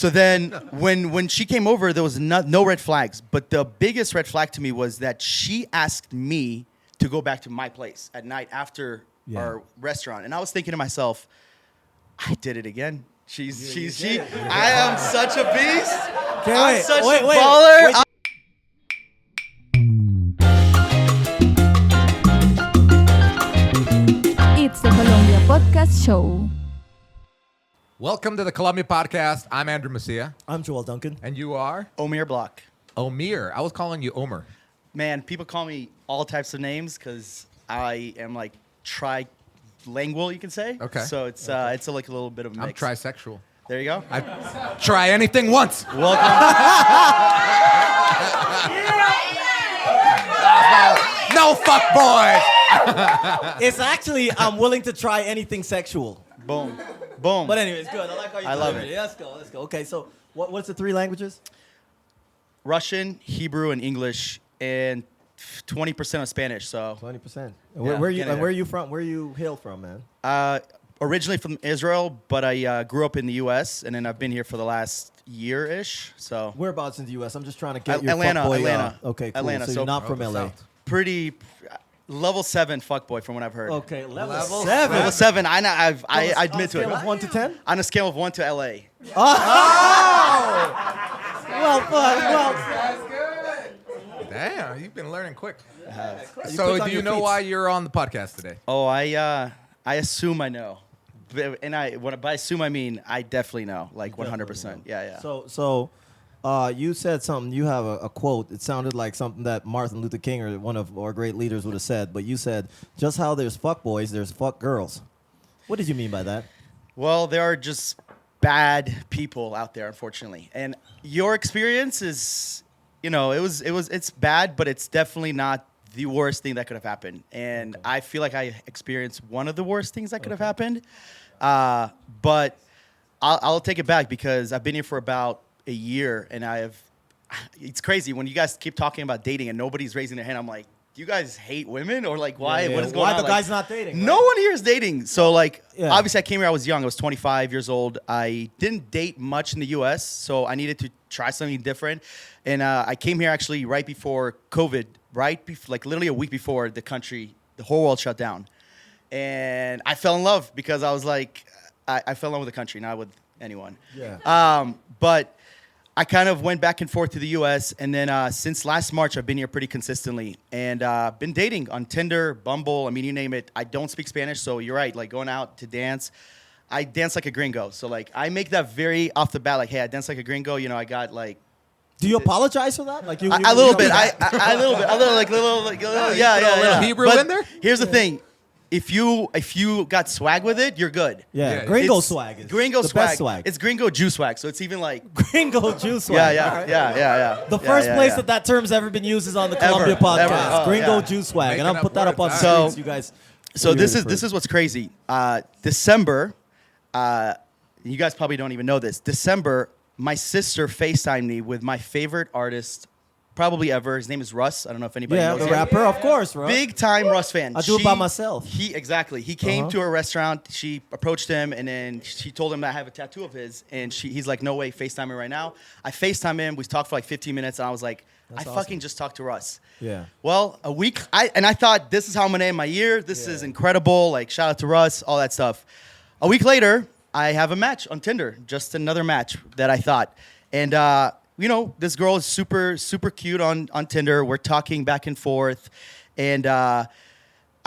So then when she came over, there was no red flags. But the biggest red flag to me was that she asked me to go back to my place at night after our restaurant. And I was thinking to myself, I did it again. I am such a beast. I'm such a baller. It's the Colombia Podcast Show. Welcome to the Colombia Podcast. I'm Andrew Messia. I'm Joel Duncan. And you are? Omer Block. Omer. I was calling you Omer. Man, people call me all types of names because I am like trilingual, you can say. Okay. So it's like a little bit of a mix. I'm trisexual. There you go. I try anything once. Welcome. No fuck boys. It's actually, I'm willing to try anything sexual. Boom. Boom. But anyways, good. I like how you love delivered it. Let's go. Okay, so what's the three languages? Russian, Hebrew, and English, and 20% of Spanish. So 20%. Yeah, Where are you from? Where you hail from, man? originally from Israel, but I grew up in the U.S. and then I've been here for the last year-ish. So Whereabouts in the U.S.? I'm just trying to get your Atlanta. Okay, cool. Atlanta. So So you're not from L.A. South. pretty level 7 fuckboy from what I've heard. Okay, level Level 7. Level 7. I admit to On a scale of it. 1 to 10? On a scale of 1 to L.A. Well, Damn, you've been learning quick. You So click on do you your know feet. why you're on the podcast today? Oh, I assume I know. And by assume I mean I definitely know, like 100%. Yeah. So, you said something. You have a quote. It sounded like something that Martin Luther King or one of our great leaders would have said. But you said, just how there's fuck boys, there's fuck girls. What did you mean by that? Well, there are just bad people out there, unfortunately. And your experience is, it's bad, but it's definitely not the worst thing that could have happened. And I feel like I experienced one of the worst things that could have happened. But I'll take it back because I've been here for about a year, and it's crazy when you guys keep talking about dating and nobody's raising their hand. I'm like, do you guys hate women or like why? Yeah. What is going Why on? the guy's not dating? No one here is dating. So Yeah. obviously I came here, I was young. I was 25 years old. I didn't date much in the U.S., so I needed to try something different. And I came here actually right before COVID, literally a week before the whole world shut down. And I fell in love because I was like, I fell in love with the country, not with anyone. Yeah. But I kind of went back and forth to the U.S. And then since last March, I've been here pretty consistently and been dating on Tinder, Bumble. I mean, you name it. I don't speak Spanish, so you're right. Like going out to dance, I dance like a gringo. So like I make that very off the bat. Like, hey, I dance like a gringo. I got like. Do you apologize for that? Like A little bit. A little bit. Yeah. Hebrew But in there? Here's the thing. If you got swag with it, you're good. Yeah, Yeah, gringo It's swag is Gringo the swag. best swag. It's gringo Jew swag. So it's even like. gringo juice swag. Yeah. The first place that term's ever been used is on the Colombia Ever. podcast. Oh, Gringo yeah. juice swag, Making and I'll up put that up on words, the huh? screens. You guys. So this hear it is what's crazy. December, you guys probably don't even know this. December, my sister FaceTimed me with my favorite artist, probably ever. His name is Russ. I don't know if anybody Yeah, knows the him. rapper, of course, bro. Big time Russ fan. I do it by myself. Exactly. He came to a restaurant. She approached him, and then she told him that I have a tattoo of his. And he's like, no way, FaceTime me right now. I FaceTime him. We talked for like 15 minutes, and I was like, That's I awesome. fucking just talked to Russ. Yeah. Well, a week, I thought this is how I'm gonna end my year. This is incredible. Like, shout out to Russ, all that stuff. A week later, I have a match on Tinder. Just another match that I thought. And this girl is super, super cute on Tinder. We're talking back and forth. And I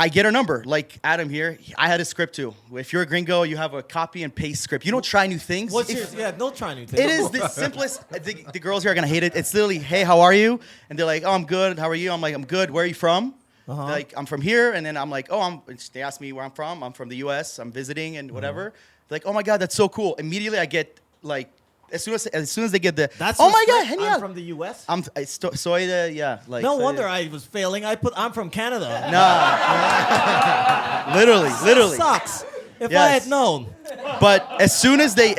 get her number. Like Adam here, I had a script too. If you're a gringo, you have a copy and paste script. You don't try new things. What's yours? Yeah, don't try new things. It is the simplest. The girls here are gonna hate it. It's literally, hey, how are you? And they're like, oh, I'm good. How are you? I'm like, I'm good. Where are you from? They're like, I'm from here. And then I'm like, they ask me where I'm from. I'm from the U.S. I'm visiting and whatever. They're like, oh my God, that's so cool. Immediately I get like, as soon as they get the, That's oh my respect. God, genial. I'm from the U.S. Like. No soy wonder de- I was failing. I'm from Canada. Nah. literally. Sucks. If I Yes. had known. But as soon as they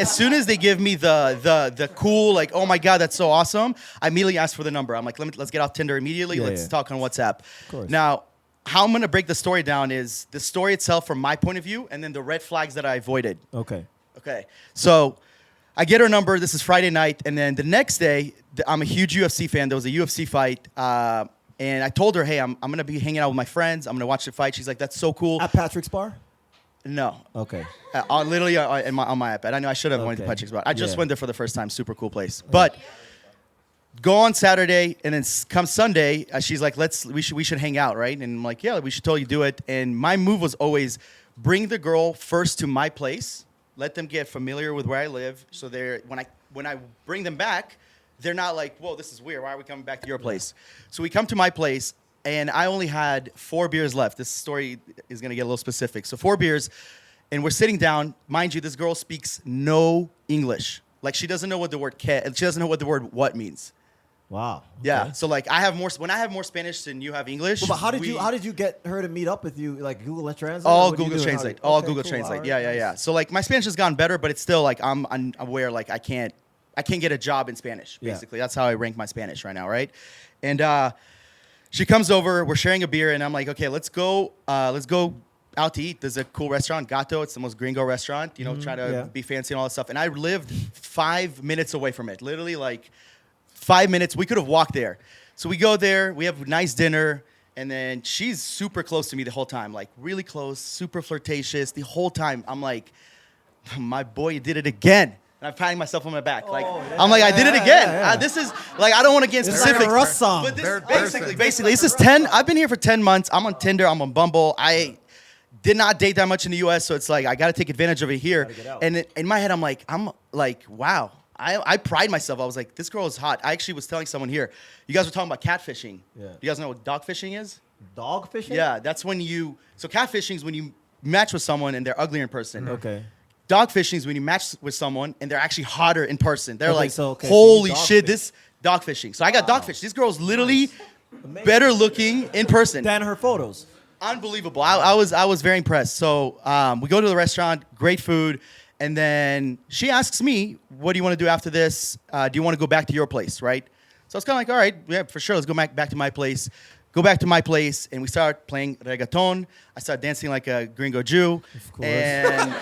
give me the cool, like, oh my God, that's so awesome, I immediately ask for the number. I'm like, let's get off Tinder immediately. Yeah, Let's yeah. talk on WhatsApp. Of course. Now, how I'm gonna break the story down is the story itself from my point of view, and then the red flags that I avoided. Okay. Okay, so I get her number. This is Friday night. And then the next day, I'm a huge UFC fan. There was a UFC fight. And I told her, hey, I'm going to be hanging out with my friends. I'm going to watch the fight. She's like, that's so cool. At Patrick's bar? No. Okay. Literally on my iPad. I know I should have went to Patrick's bar. I just went there for the first time. Super cool place. But go on Saturday, and then come Sunday, she's like, we should hang out, right? And I'm like, yeah, we should totally do it. And my move was always bring the girl first to my place, let them get familiar with where I live, so when I bring them back, they're not like, whoa, this is weird. Why are we coming back to your place? So we come to my place, and I only had 4 beers left. This story is going to get a little specific. So 4 beers, and we're sitting down. Mind you, this girl speaks no English. Like, she doesn't know what the word she doesn't know what the word what means. Wow. Okay. Yeah. So like when I have more Spanish than you have English. Well, but how did you get her to meet up with you? Like Google Translate? All Google Translate. All Google Translate. Right. Yeah. So like my Spanish has gotten better, but it's still like I'm aware like I can't get a job in Spanish. Basically, that's how I rank my Spanish right now, right? And she comes over. We're sharing a beer, and I'm like, okay, let's go out to eat. There's a cool restaurant, Gato. It's the most gringo restaurant. You know, try to be fancy and all that stuff. And I lived 5 minutes away from it. Literally like 5 minutes. We could have walked there. So we go there. We have a nice dinner. And then she's super close to me the whole time. Like really close, super flirtatious. The whole time, I'm like, my boy, you did it again. And I'm patting myself on my back. I'm like, I did it again. Yeah. This is, like, I don't want to get specific. Like a Russ song. But this, basically, this is 10. I've been here for 10 months. I'm on Tinder. I'm on Bumble. I did not date that much in the U.S., so it's like, I got to take advantage of it here. And in my head, I'm like, wow. I pride myself. I was like, this girl is hot. I actually was telling someone here, you guys were talking about catfishing. Yeah. You guys know what dog fishing is? Dog fishing? Yeah, that's when so catfishing is when you match with someone and they're uglier in person. Okay. Dog fishing is when you match with someone and they're actually hotter in person. They're so holy shit, this dog fishing. So I got dog fish. This girl's literally better looking in person than her photos. Unbelievable. I was very impressed. So we go to the restaurant, great food. And then she asks me, what do you want to do after this? Do you want to go back to your place, right? So I was kind of like, all right, yeah, for sure. Let's go back to my place. Go back to my place, and we start playing reggaeton. I start dancing like a gringo Jew. Of course. And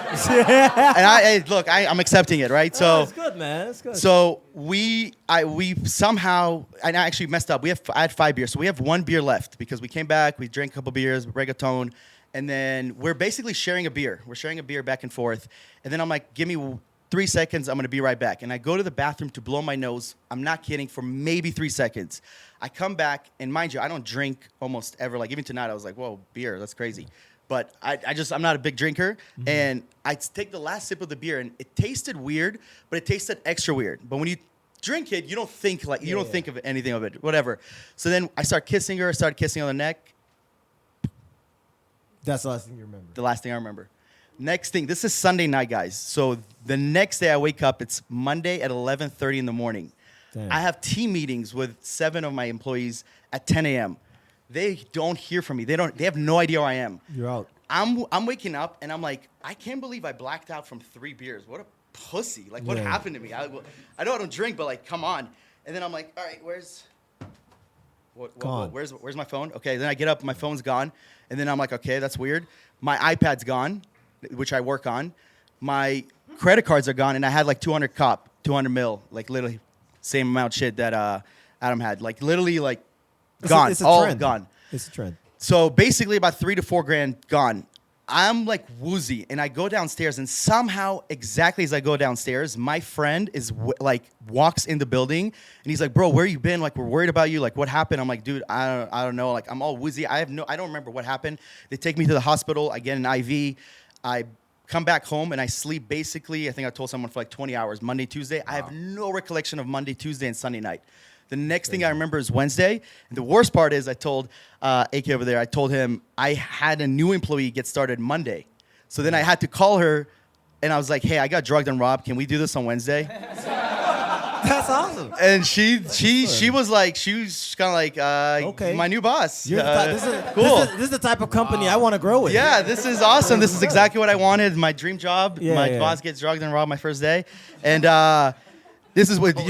I'm accepting it, right? So it's good, man. It's good. So we somehow, and I actually messed up. I had 5 beers, so we have 1 beer left because we came back, we drank a couple beers, reggaeton. And then we're basically sharing a beer. We're sharing a beer back and forth. And then I'm like, give me 3 seconds. I'm going to be right back. And I go to the bathroom to blow my nose. I'm not kidding, for maybe 3 seconds. I come back, and mind you, I don't drink almost ever. Like even tonight, I was like, whoa, beer, that's crazy. But I'm not a big drinker. Mm-hmm. And I take the last sip of the beer, and it tasted weird, but it tasted extra weird. But when you drink it, you don't think think of anything of it, whatever. So then I start kissing her. I started kissing on the neck. That's the last thing you remember. The last thing I remember. Next thing, this is Sunday night, guys. So the next day I wake up, it's Monday at 11:30 in the morning. Damn. I have team meetings with 7 of my employees at 10 a.m. They don't hear from me. They have no idea where I am. You're out. I'm waking up and I'm like, I can't believe I blacked out from 3 beers. What a pussy. Like, what happened to me? I know I don't drink, but like, come on. And then I'm like, all right, where's my phone? Okay, then I get up, my phone's gone. And then I'm like, okay, that's weird. My iPad's gone, which I work on. My credit cards are gone, and I had like 200 mil, like literally same amount of shit that Adam had. Like literally like gone, it's a all trend. Gone. It's a trend. So basically about $3 to $4 grand gone. I'm like woozy, and I go downstairs, and somehow, exactly as I go downstairs, my friend is walks in the building, and he's like, "Bro, where you been? Like, we're worried about you. Like, what happened?" I'm like, "Dude, I don't know. Like, I'm all woozy. I don't remember what happened." They take me to the hospital. I get an IV. I come back home, and I sleep basically. I think I told someone for like 20 hours, Monday, Tuesday. Wow. I have no recollection of Monday, Tuesday, and Sunday night. The next thing I remember is Wednesday. And the worst part is I told AK over there, I told him I had a new employee get started Monday. So then I had to call her, and I was like, hey, I got drugged and robbed. Can we do this on Wednesday? That's awesome. And she was kind of like, okay, my new boss. Cool. This is the type of company I want to grow with. Yeah, this is awesome. This is exactly what I wanted. My dream job. My boss gets drugged and robbed my first day. And this is what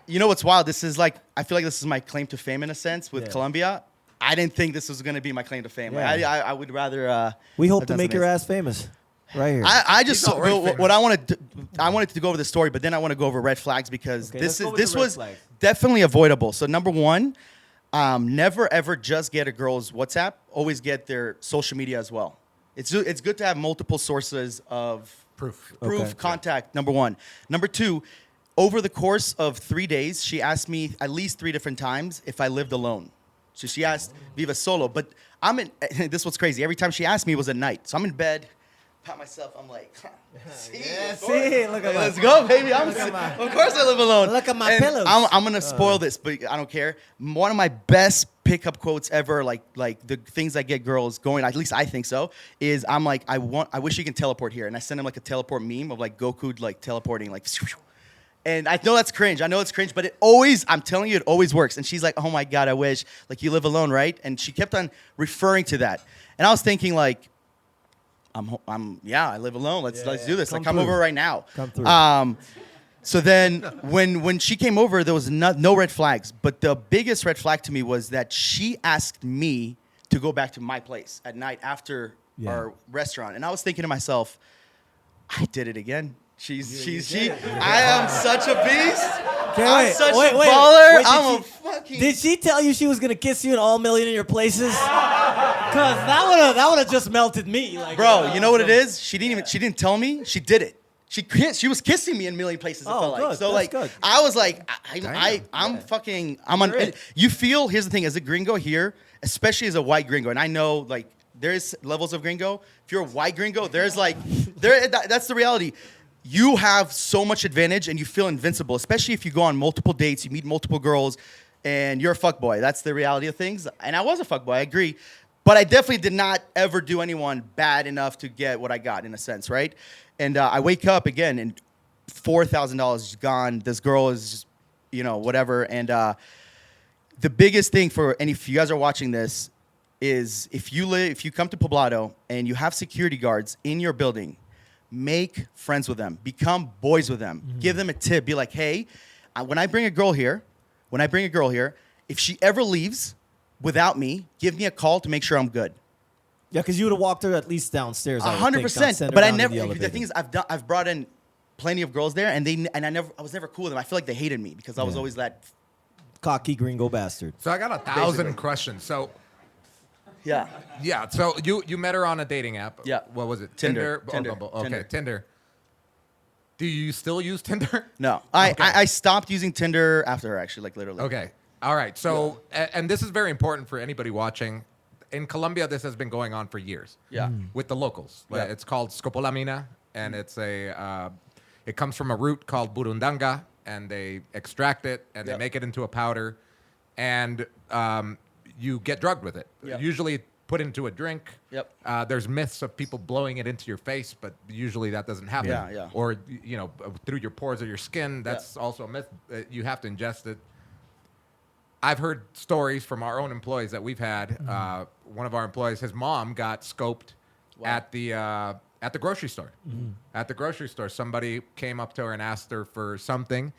you know what's wild. This is like, I feel like this is my claim to fame in a sense with Colombia. I didn't think this was going to be my claim to fame. Yeah. I would rather. We hope to make your ass famous. Right here. I just He's already what I wanted to go over the story, but then I want to go over red flags because Okay, this let's go is with this the red was flags. definitely avoidable. So number one, never ever just get a girl's WhatsApp. Always get their social media as well. It's good to have multiple sources of Proof. Okay. contact. Number one. Number two, over the course of 3 days, she asked me at least 3 different times if I lived alone. So she asked Viva solo, but I'm in. This was crazy. Every time she asked me, it was at night. So I'm in bed, pat myself. I'm like, see, Yeah, of course. see, look at Let's my- go, baby. at my- Of course I live alone. Look at my And pillows. I'm gonna spoil this, but I don't care. One of my best pickup quotes ever, like the things that get girls going. At least I think so. Is I'm like, I wish you can teleport here, and I send him like a teleport meme of like Goku like teleporting like. And I know that's cringe. I know it's cringe, but it always, I'm telling you, it always works. And she's like, oh my God, I wish. Like, you live alone, right? And she kept on referring to that. And I was thinking, like, I live alone. Let's do this. Come through. over right now. Come through. So then when she came over, there was no red flags. But the biggest red flag to me was that she asked me to go back to my place at night after our restaurant. And I was thinking to myself, I did it again. She. I am such a beast. I'm such a baller. I'm a fucking. Did she tell you she was gonna kiss you in all million of your places? Cause that would have just melted me. Like, Bro, you know what it is? She didn't tell me. She did it. She was kissing me in a million places. It felt like. good. So That's like, good. I was like, I'm on. Great. You feel. Here's the thing: as a gringo here, especially as a white gringo, and I know like there's levels of gringo. If you're a white gringo, there's like that's the reality. You have so much advantage and you feel invincible, especially if you go on multiple dates, you meet multiple girls, and you're a fuckboy. That's the reality of things. And I was a fuckboy, I agree. But I definitely did not ever do anyone bad enough to get what I got, in a sense, right? And I wake up again, and $4,000 is gone. This girl is, whatever. And the biggest thing and if you guys are watching this, is if you come to Poblado and you have security guards in your building, make friends with them. Become boys with them. Mm-hmm. Give them a tip. Be like, hey, when I bring a girl here, if she ever leaves without me, give me a call to make sure I'm good. Yeah, because you would have walked her at least downstairs. 100%. But I never. The thing is, I've brought in plenty of girls there, and I was never cool with them. I feel like they hated me because I was always that. Cocky gringo bastard. So I got 1,000 questions. So Yeah. So you met her on a dating app. Yeah. What was it? Tinder. Oh, Tinder. Bumble. Okay, Tinder. Tinder. Do you still use Tinder? No, Okay. I stopped using Tinder after her, actually, like literally. Okay. All right. So, and this is very important for anybody watching. In Colombia, this has been going on for years. Yeah. With the locals. Yeah. It's called Scopolamine, and it comes from a root called burundanga, and they extract it, and they Yep. make it into a powder, and you get drugged with it. Yep. Usually put into a drink. Yep. There's myths of people blowing it into your face, but usually that doesn't happen. Yeah. Or, through your pores of your skin. That's also a myth. You have to ingest it. I've heard stories from our own employees that we've had. One of our employees, his mom got scoped at the grocery store. At the grocery store, somebody came up to her and asked her for something,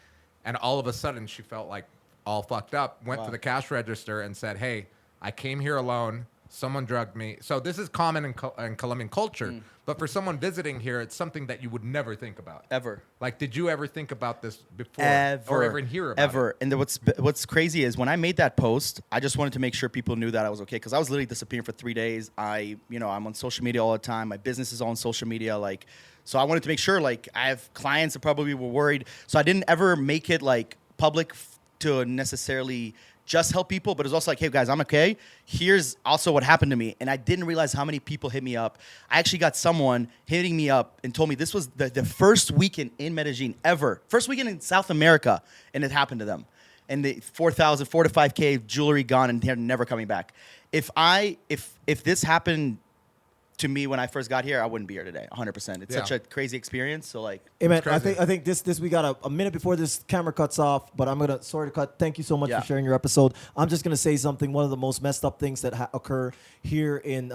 and all of a sudden she felt like all fucked up. Went to the cash register and said, "Hey, I came here alone. Someone drugged me." So this is common in Colombian culture, but for someone visiting here, it's something that you would never think about. Ever. Like, did you ever think about this before? Ever. Or ever hear about it? And what's crazy is when I made that post, I just wanted to make sure people knew that I was okay, because I was literally disappearing for 3 days. I'm on social media all the time. My business is all on social media. Like, so I wanted to make sure, like, I have clients that probably were worried. So I didn't ever make it like public to necessarily just help people, but it was also like, hey guys, I'm okay. Here's also what happened to me. And I didn't realize how many people hit me up. I actually got someone hitting me up and told me this was the first weekend in Medellin ever. First weekend in South America, and it happened to them. And the 4,000, 4 to 5K jewelry gone, and they're never coming back. If this happened to me when I first got here, I wouldn't be here today, 100%. It's such a crazy experience. So like, Hey man, crazy. I think this we got a minute before this camera cuts off, but I'm gonna sorry to cut. Thank you so much Yeah. for sharing your episode. I'm just gonna say something. One of the most messed up things that occurs here in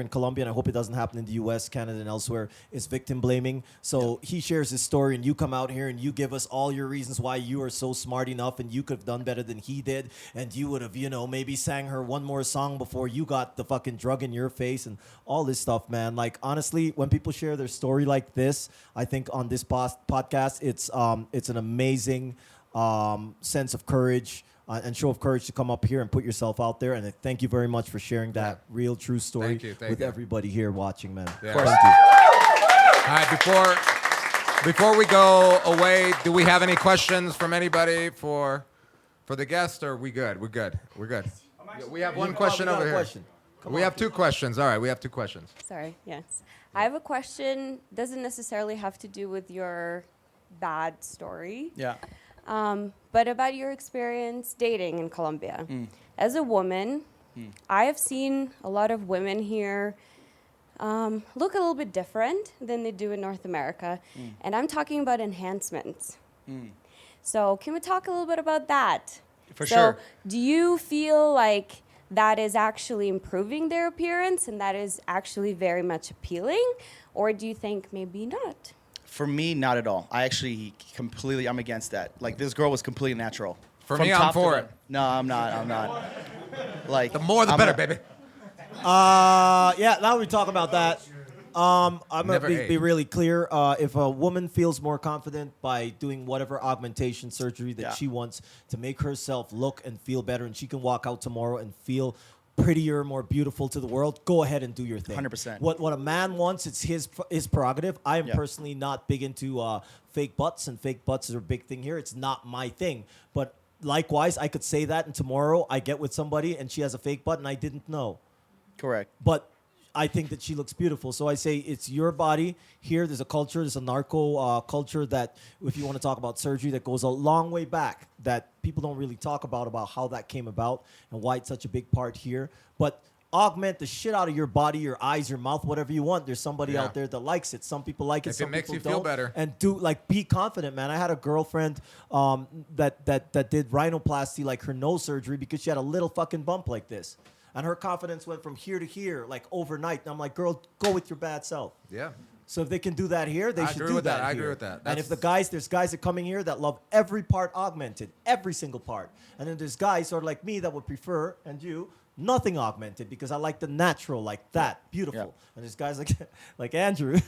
Colombia, and I hope it doesn't happen in the U.S., Canada, and elsewhere, is victim blaming. So he shares his story, and you come out here and you give us all your reasons why you are so smart enough, and you could have done better than he did, and you would have maybe sang her one more song before you got the fucking drug in your face, and all this stuff, man. Like honestly, when people share their story like this, I think on this podcast, it's an amazing sense of courage and show of courage to come up here and put yourself out there. And thank you very much for sharing that real, true story with everybody here watching, man. Yeah. Of course. Thank you. All right, before we go away, do we have any questions from anybody for the guest, or are we good? We're good. We have one question over here. We have two questions. All right, we have two questions. Sorry, yes. I have a question. Doesn't necessarily have to do with your bad story. Yeah. But about your experience dating in Colombia. As a woman, I have seen a lot of women here look a little bit different than they do in North America. And I'm talking about enhancements. So can we talk a little bit about that? For sure. Do you feel like that is actually improving their appearance and that is actually very much appealing? Or do you think maybe not? For me, not at all. I'm against that. Like, this girl was completely natural. For From me, top I'm to for bottom. it. No, I'm not. Like, The more, the better, baby. Yeah, now we talk about that. I'm Never going to ate. be really clear. If a woman feels more confident by doing whatever augmentation surgery that she wants to make herself look and feel better, and she can walk out tomorrow and feel prettier, more beautiful to the world, go ahead and do your thing. 100%. What a man wants, it's his prerogative. I am personally not big into fake butts, and fake butts are a big thing here. It's not my thing. But likewise, I could say that, and tomorrow I get with somebody and she has a fake butt and I didn't know. correct. But I think that she looks beautiful. So I say it's your body. Here, there's a culture, there's a narco culture that, if you want to talk about surgery, that goes a long way back that people don't really talk about how that came about and why it's such a big part here. But augment the shit out of your body, your eyes, your mouth, whatever you want. There's somebody out there that likes it. Some people like it, If some it makes people you feel don't. better. And be confident, man. I had a girlfriend that did rhinoplasty, like her nose surgery, because she had a little fucking bump like this. And her confidence went from here to here, like overnight. And I'm like, girl, go with your bad self. Yeah. So if they can do that here, they should agree do with that. that. I here. agree with that. And if That's- there's guys that come in here that love every part augmented, every single part. And then there's guys sort of like me that would prefer, and you, nothing augmented, because I like the natural, like that, beautiful. Yeah. And there's guys like Andrew.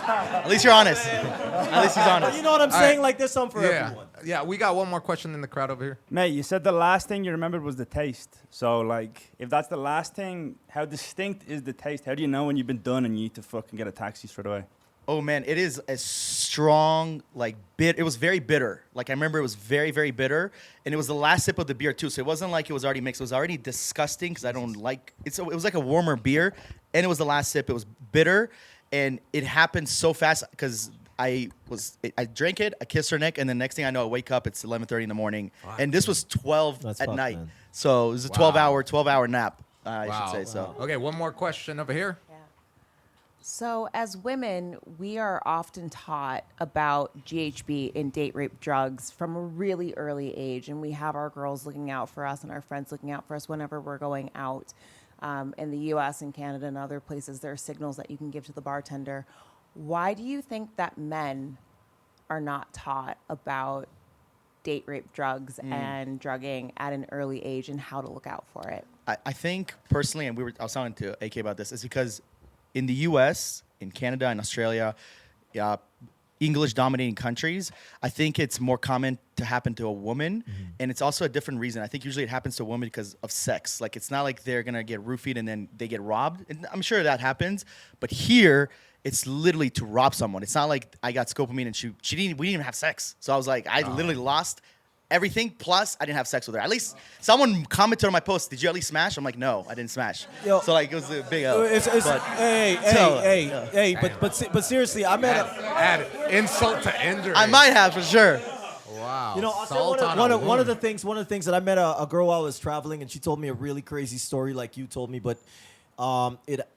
At least you're honest. At least he's honest. You know what I'm All saying? right. Like there's some for everyone. Yeah, we got one more question in the crowd over here. Mate, you said the last thing you remembered was the taste. So, like, if that's the last thing, how distinct is the taste? How do you know when you've been done and you need to fucking get a taxi straight away? Oh man, it is a strong, like, it was very bitter. Like, I remember it was very, very bitter, and it was the last sip of the beer too. So it wasn't like it was already mixed. It was already disgusting because I don't like it. It was like a warmer beer, and it was the last sip. It was bitter, and it happened so fast because I drank it, I kissed her neck, and the next thing I know, I wake up. It's 11:30 in the morning, and this was 12 That's at fucked, night. man. So it was a 12-hour nap. I should say so. Okay, one more question over here. So, as women, we are often taught about GHB and date rape drugs from a really early age, and we have our girls looking out for us and our friends looking out for us whenever we're going out. In the U.S. and Canada and other places, there are signals that you can give to the bartender. Why do you think that men are not taught about date rape drugs and drugging at an early age and how to look out for it? I think personally, and I was talking to AK about this, is because in the U.S., in Canada, and Australia, English-dominating countries, I think it's more common to happen to a woman, and it's also a different reason. I think usually it happens to a woman because of sex. Like, it's not like they're gonna get roofied and then they get robbed. And I'm sure that happens, but here it's literally to rob someone. It's not like I got Scopolamine and we didn't even have sex. So I was like, I literally lost everything, plus I didn't have sex with her. At least someone commented on my post, did you at least smash? I'm like, no, I didn't smash. Yo. So like, it was a big L. But seriously, I met Add insult to injury. I might have, for sure. Wow. You know, I'll say Salt on one a of the wound. things that I met a girl while I was traveling, and she told me a really crazy story like you told me, but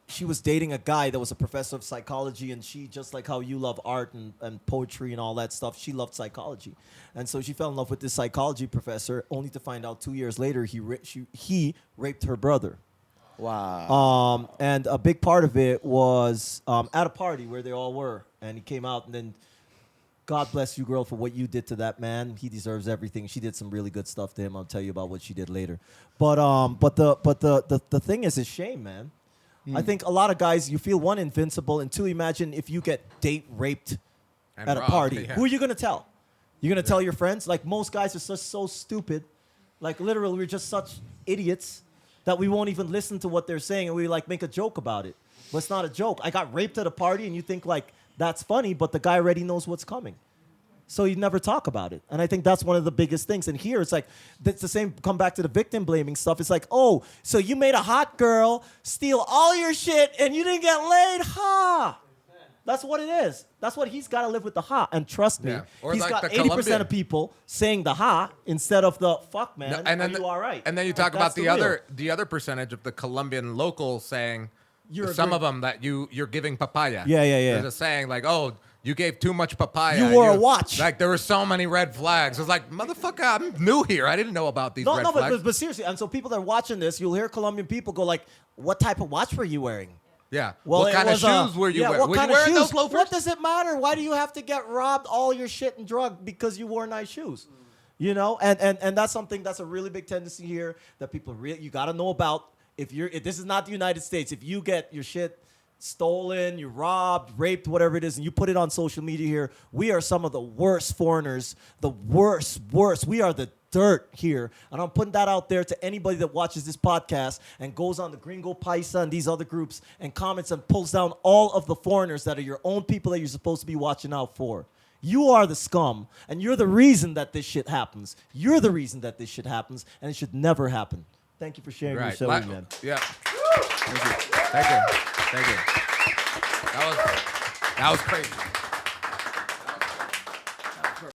she was dating a guy that was a professor of psychology, and she, just like how you love art and poetry and all that stuff, she loved psychology. And so she fell in love with this psychology professor, only to find out 2 years later he raped her brother. Wow. And a big part of it was at a party where they all were, and he came out, and then God bless you, girl, for what you did to that man. He deserves everything. She did some really good stuff to him. I'll tell you about what she did later. But the thing is, it's shame, man. I think a lot of guys, you feel one, invincible, and two, imagine if you get date raped And at a robbed, party. yeah. Who are you gonna tell? You're gonna tell your friends? Like most guys are just so stupid. Like literally, we're just such idiots that we won't even listen to what they're saying, and we like make a joke about it. But it's not a joke. I got raped at a party, and you think like that's funny, but the guy already knows what's coming. So you never talk about it. And I think that's one of the biggest things. And here it's like, it's the same, come back to the victim blaming stuff. It's like, oh, so you made a hot girl steal all your shit and you didn't get laid? Ha! That's what it is. That's what he's got to live with, the ha. And trust me, Yeah. Or he's like got the 80% Colombian. of people saying the ha instead of the fuck, man. No, and then are you all right? And then you Like, talk about that's real. the other percentage of the Colombian locals saying You're some a of them that you're giving papaya. Yeah, yeah, yeah. There's a saying like, oh, you gave too much papaya. You wore a watch. Like there were so many red flags. It's like, motherfucker, I'm new here. I didn't know about these red No, flags. but seriously, and so people that are watching this, you'll hear Colombian people go like, what type of watch were you wearing? Yeah. Well, what it kind of was, shoes were you yeah, wearing? what Were you kind of wearing shoes? those loafers? What does it matter? Why do you have to get robbed all your shit and drugged because you wore nice shoes? You know, and that's something that's a really big tendency here that people you got to know about. If this is not the United States, if you get your shit stolen, you robbed, raped, whatever it is, and you put it on social media here, we are some of the worst foreigners, the worst. We are the dirt here. And I'm putting that out there to anybody that watches this podcast and goes on the Gringo Paisa and these other groups and comments and pulls down all of the foreigners that are your own people that you're supposed to be watching out for. You are the scum, and you're the reason that this shit happens. You're the reason that this shit happens, and it should never happen. Thank you for sharing your show, man. Yeah. Thank you. That was crazy.